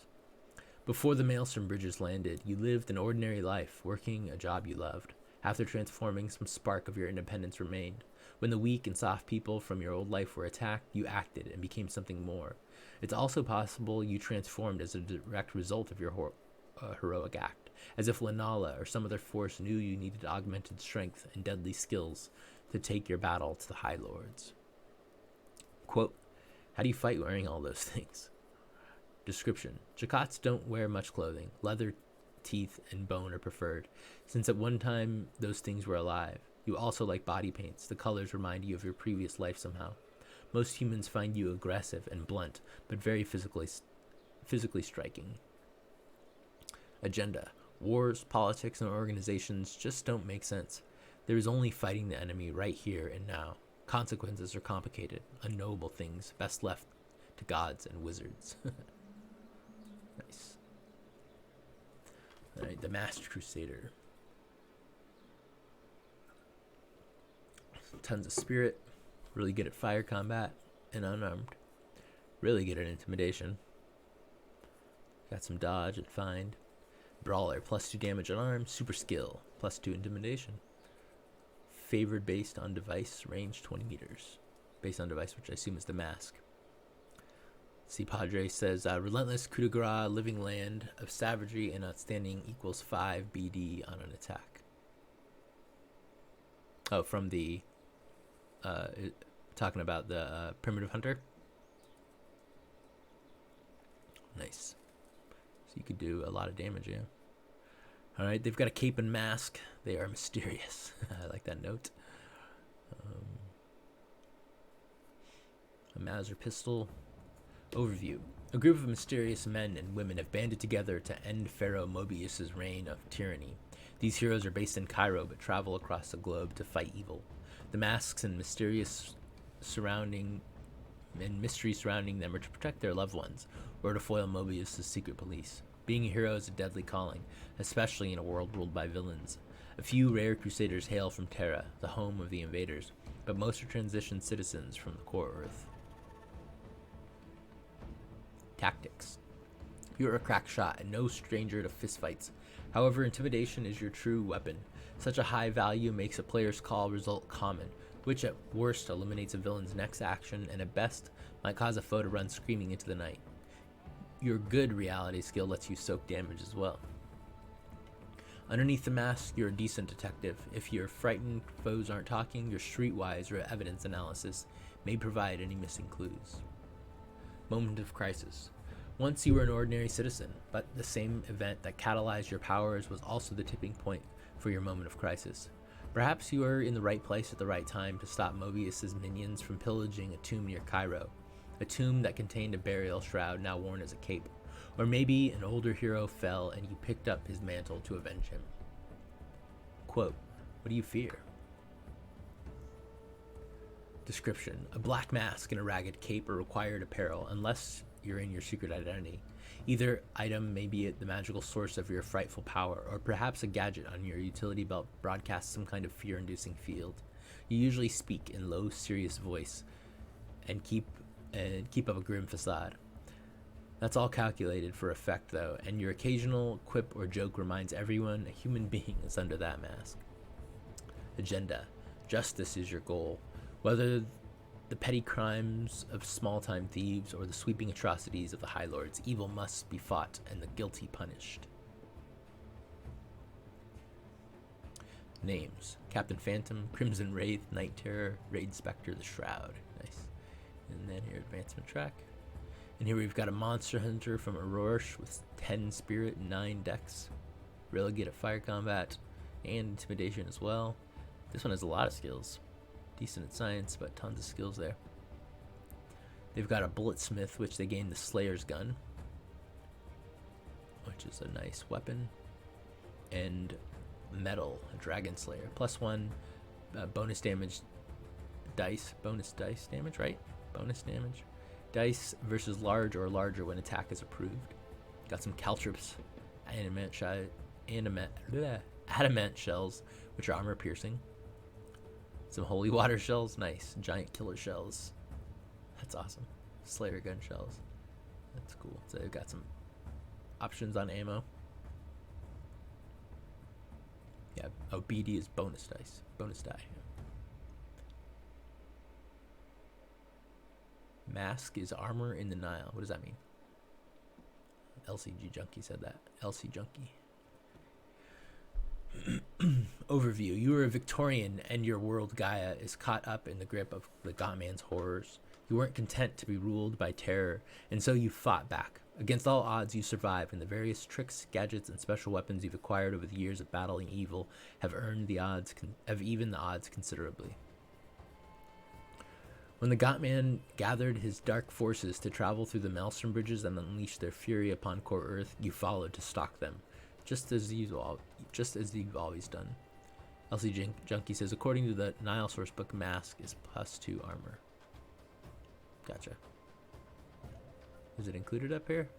Before the Maelstrom Bridges landed, you lived an ordinary life, working a job you loved. After transforming, some spark of your independence remained. When the weak and soft people from your old life were attacked, you acted and became something more. It's also possible you transformed as a direct result of your heroic act, as if Lenala or some other force knew you needed augmented strength and deadly skills to take your battle to the High Lords. Quote, how do you fight wearing all those things? Description. Jakats don't wear much clothing. Leather, teeth, and bone are preferred, since at one time those things were alive. You also like body paints. The colors remind you of your previous life somehow. Most humans find you aggressive and blunt, but very physically striking. Agenda. Wars, politics, and organizations just don't make sense. There is only fighting the enemy right here and now. Consequences are complicated, unknowable things, best left to gods and wizards. Nice. Alright, the Masked Crusader. Tons of spirit, really good at fire combat, and unarmed. Really good at intimidation. Got some dodge and find. Brawler, +2 damage unarmed, super skill, +2 intimidation. Favored based on device, range 20 meters. Based on device, which I assume is the mask. See, Padre says, relentless coup de grace, living land of savagery and outstanding equals 5 BD on an attack. Oh, from the, talking about the primitive hunter. Nice. So you could do a lot of damage, yeah. Alright, they've got a cape and mask. They are mysterious. I like that note. A Mauser pistol. Overview. A group of mysterious men and women have banded together to end Pharaoh Mobius's reign of tyranny. These heroes are based in Cairo but travel across the globe to fight evil. The masks and mystery surrounding them are to protect their loved ones or to foil Mobius's secret police. Being a hero is a deadly calling, especially in a world ruled by villains. A few rare crusaders hail from Terra, the home of the invaders, but most are transitioned citizens from the core Earth. Tactics. You're a crack shot and no stranger to fistfights. However, intimidation is your true weapon. Such a high value makes a player's call result common, which at worst eliminates a villain's next action and at best might cause a foe to run screaming into the night. Your good reality skill lets you soak damage as well. Underneath the mask, you're a decent detective. If you're frightened foes aren't talking, your streetwise or evidence analysis may provide any missing clues. Moment of crisis. Once you were an ordinary citizen, but the same event that catalyzed your powers was also the tipping point for your moment of crisis. Perhaps you were in the right place at the right time to stop Mobius's minions from pillaging a tomb near Cairo, a tomb that contained a burial shroud now worn as a cape. Or maybe an older hero fell and you picked up his mantle to avenge him. Quote, what do you fear? Description. A black mask and a ragged cape are required apparel unless you're in your secret identity. Either item may be the magical source of your frightful power, or perhaps a gadget on your utility belt broadcasts some kind of fear-inducing field. You usually speak in low, serious voice and keep up a grim facade. That's all calculated for effect, though, and your occasional quip or joke reminds everyone a human being is under that mask. Agenda. Justice is your goal. Whether the petty crimes of small-time thieves or the sweeping atrocities of the High Lords, evil must be fought and the guilty punished. Names. Captain Phantom, Crimson Wraith, Night Terror, Raid Spectre, the Shroud. Nice. And then here, advancement track. And here we've got a monster hunter from Aurora with 10 spirit and 9 dex. Really good at fire combat and intimidation as well. This one has a lot of skills. Decent at science, but tons of skills there. They've got a bulletsmith, which they gain the Slayer's Gun, which is a nice weapon. And metal, a Dragon Slayer. +1 bonus damage dice. Bonus dice damage, right? Bonus damage. Dice versus large or larger when attack is approved. Got some caltrops, adamant shells, which are armor piercing. Some holy water shells, nice. Giant killer shells. That's awesome. Slayer gun shells. That's cool. So they've got some options on ammo. Yeah, BD is bonus dice. Bonus die. Mask is armor in the Nile. What does that mean? LCG Junkie said that. LC Junkie. Overview. You are a Victorian and your world Gaia is caught up in the grip of the Godman's horrors. You weren't content to be ruled by terror, and so you fought back. Against all odds, you survived, and the various tricks, gadgets, and special weapons you've acquired over the years of battling evil have evened the odds considerably. When the Godman gathered his dark forces to travel through the Maelstrom bridges and unleash their fury upon core Earth, you followed to stalk them, just as you've always done. LC Junkie says, according to the Nile sourcebook, Mask is +2 armor. Gotcha. Is it included up here?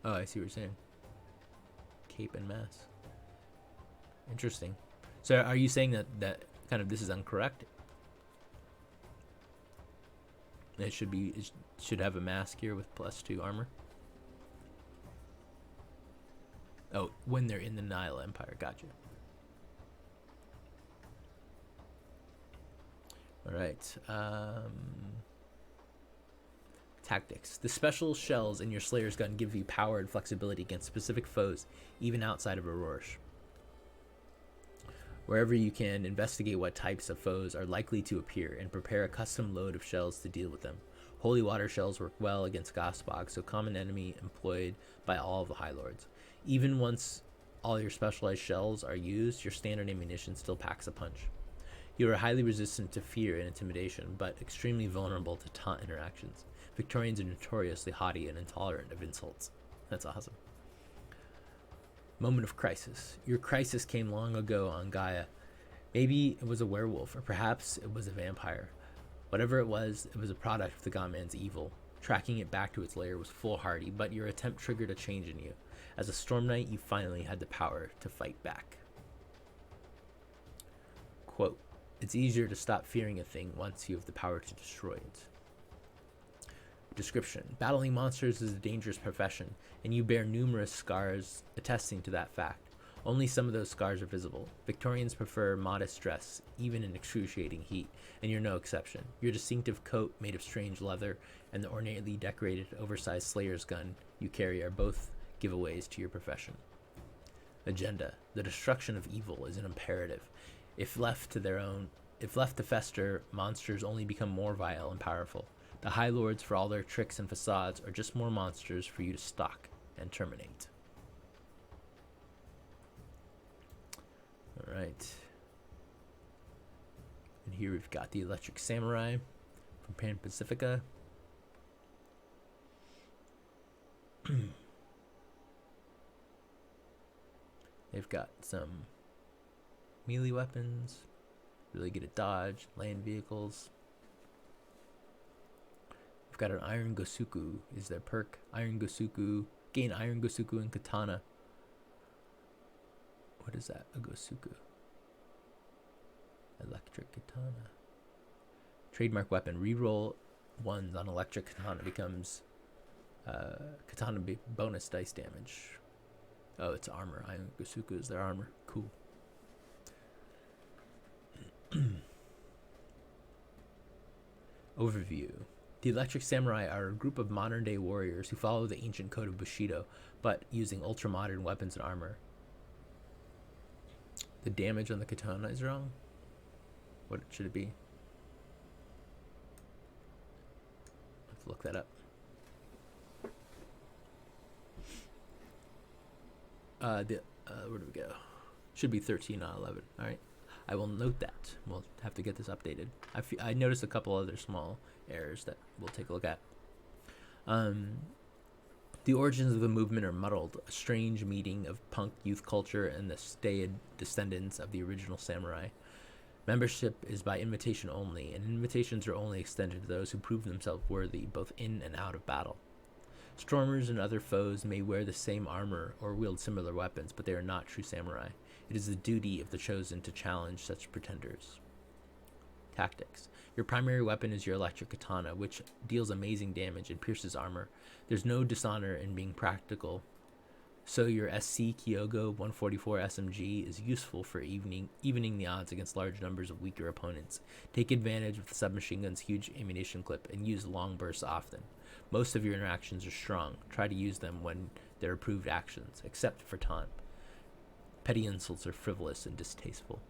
Oh, I see what you're saying. Cape and mask. Interesting. So are you saying that kind of this is incorrect? It should have a mask here with +2 armor? Oh, when they're in the Nile Empire. Gotcha. All right. Tactics. The special shells in your Slayer's Gun give you power and flexibility against specific foes, even outside of Aurora. Wherever you can, investigate what types of foes are likely to appear and prepare a custom load of shells to deal with them. Holy water shells work well against Gospog, so common enemy employed by all of the High Lords. Even once all your specialized shells are used, your standard ammunition still packs a punch. You are highly resistant to fear and intimidation, but extremely vulnerable to taunt interactions. Victorians are notoriously haughty and intolerant of insults. That's awesome. Moment of crisis. Your crisis came long ago on Gaia. Maybe it was a werewolf, or perhaps it was a vampire. Whatever it was a product of the Godman's evil. Tracking it back to its lair was foolhardy, but your attempt triggered a change in you. As a Storm Knight, you finally had the power to fight back. Quote, it's easier to stop fearing a thing once you have the power to destroy it. Description. Battling monsters is a dangerous profession, and you bear numerous scars attesting to that fact. Only some of those scars are visible. Victorians prefer modest dress, even in excruciating heat, and you're no exception. Your distinctive coat, made of strange leather, and the ornately decorated, oversized slayer's gun you carry are both giveaways to your profession. Agenda. The destruction of evil is an imperative. If left to fester, monsters only become more vile and powerful. The High Lords, for all their tricks and facades, are just more monsters for you to stalk and terminate. Alright. And here we've got the Electric Samurai from Pan Pacifica. They've got some melee weapons, really good at dodge, land vehicles. We've got an Iron Gosuku is their perk. Iron Gosuku, gain Iron Gosuku and Katana. What is that? A Gosuku. Electric Katana. Trademark weapon. Reroll ones on Electric Katana becomes Katana bonus dice damage. Oh, it's armor. Iron Gosuku is their armor. Cool. Overview. The Electric Samurai are a group of modern-day warriors who follow the ancient code of Bushido, but using ultra-modern weapons and armor. The damage on the katana is wrong. What should it be? Let's look that up. Where do we go? Should be 13 on 11. All right. I will note that. We'll have to get this updated. I noticed a couple other small errors that we'll take a look at. The origins of the movement are muddled, a strange meeting of punk youth culture and the staid descendants of the original samurai. Membership is by invitation only, and invitations are only extended to those who prove themselves worthy, both in and out of battle. Stormers and other foes may wear the same armor or wield similar weapons, but they are not true samurai. It is the duty of the chosen to challenge such pretenders. Tactics. Your primary weapon is your electric katana, which deals amazing damage and pierces armor. There's no dishonor in being practical, so your SC Kyogo 144 SMG is useful for evening the odds against large numbers of weaker opponents. Take advantage of the submachine gun's huge ammunition clip and use long bursts often. Most of your interactions are strong. Try to use them when they're approved actions, except for taunt. Petty insults are frivolous and distasteful.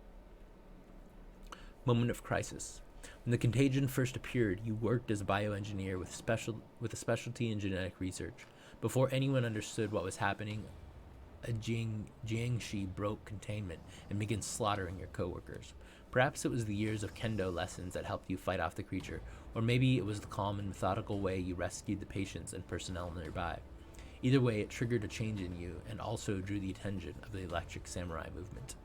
Moment of crisis. When the contagion first appeared, you worked as a bioengineer with a specialty in genetic research. Before anyone understood what was happening, a Jiangshi broke containment and began slaughtering your coworkers. Perhaps it was the years of kendo lessons that helped you fight off the creature, or maybe it was the calm and methodical way you rescued the patients and personnel nearby. Either way, it triggered a change in you and also drew the attention of the Electric Samurai movement.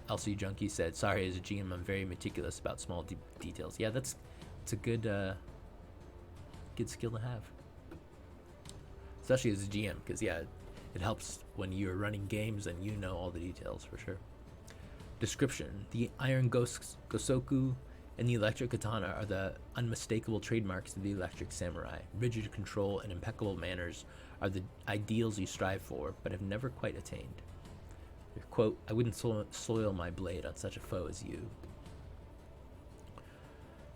LC Junkie said, sorry, as a GM, I'm very meticulous about small details. Yeah, it's a good skill to have. Especially as a GM, because, yeah, it helps when you're running games and you know all the details, for sure. Description. The Iron Gosoku and the Electric Katana are the unmistakable trademarks of the Electric Samurai. Rigid control and impeccable manners are the ideals you strive for, but have never quite attained. Quote, I wouldn't soil my blade on such a foe as you.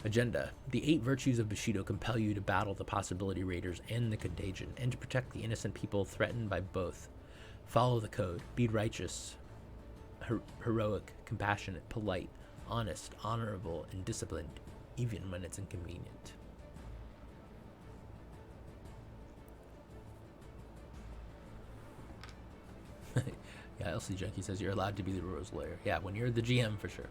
Agenda. The 8 virtues of Bushido compel you to battle the possibility raiders and the contagion, and to protect the innocent people threatened by both. Follow the code. Be righteous, heroic, compassionate, polite, honest, honorable, and disciplined, even when it's inconvenient. Yeah, LC Junkie says you're allowed to be the rules lawyer. Yeah, when you're the GM, for sure.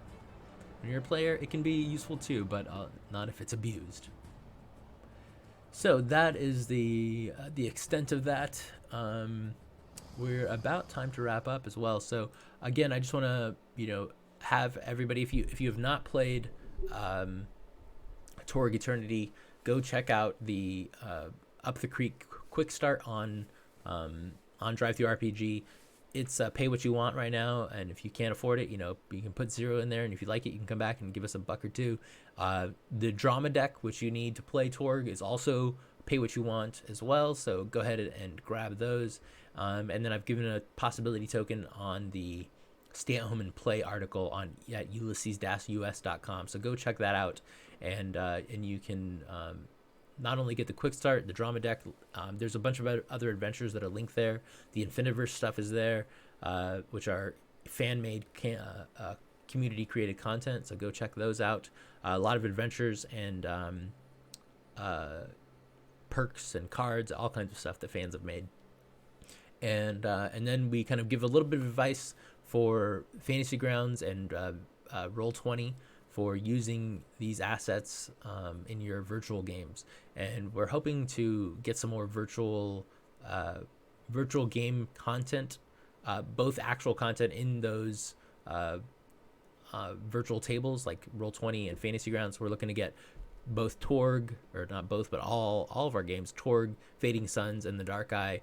When you're a player, it can be useful too, but not if it's abused. So that is the extent of that. We're about time to wrap up as well. So again, I just want to have everybody, if you have not played Torg Eternity, go check out the Up the Creek Quickstart on Drive Through RPG. It's pay what you want right now, and if you can't afford it, you can put 0 in there, and if you like it, you can come back and give us a buck or two. The drama deck, which you need to play Torg, is also pay what you want as well, so go ahead and grab those. And then I've given a possibility token on the Stay at Home and Play article at ulysses-us.com, so go check that out, and you can not only get the quick start, the drama deck, there's a bunch of other adventures that are linked there. The Infiniverse stuff is there, which are fan-made community created content, so go check those out. A lot of adventures and perks and cards, all kinds of stuff that fans have made. And then we kind of give a little bit of advice for Fantasy Grounds and Roll20 for using these assets in your virtual games. And we're hoping to get some more virtual game content, both actual content in those virtual tables like Roll20 and Fantasy Grounds. We're looking to get both Torg, or not both, but all of our games, Torg, Fading Suns, and the Dark Eye,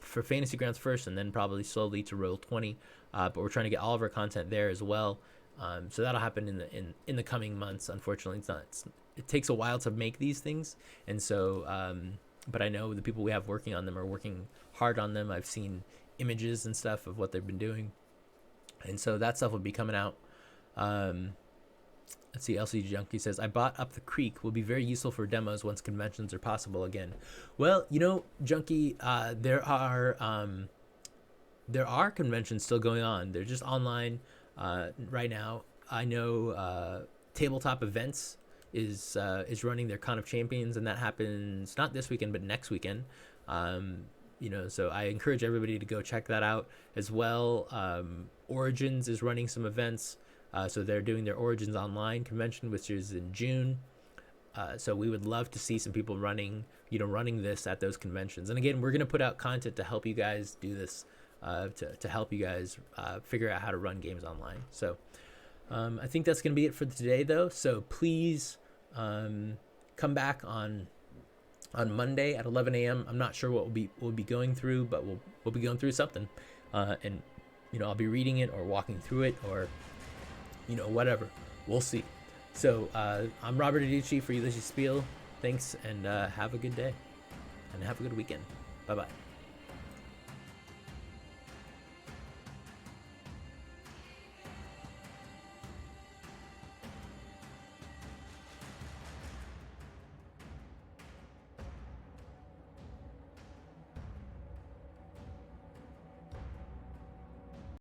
for Fantasy Grounds first, and then probably slowly to Roll20. But we're trying to get all of our content there as well. So that'll happen in the coming months. Unfortunately, it takes a while to make these things, and so but I know the people we have working on them are working hard on them. I've seen images and stuff of what they've been doing, and so that stuff will be coming out. Let's see, LC Junkie says, I bought Up the Creek, will be very useful for demos once conventions are possible again. Well, Junkie, there are conventions still going on. They're just online right now. I know Tabletop Events is running their Con of Champions, and that happens not this weekend but next weekend. So I encourage everybody to go check that out as well. Origins is running some events. So they're doing their Origins Online convention, which is in June. So we would love to see some people running this at those conventions. And again, we're going to put out content to help you guys do this, to help you guys figure out how to run games online. So I think that's going to be it for today, though. So please come back on Monday at 11 a.m. I'm not sure what we'll be going through, but we'll be going through something. And I'll be reading it or walking through it or whatever. We'll see. So I'm Robert Adichie for Ulysses Spiel. Thanks, and have a good day, and have a good weekend. Bye-bye.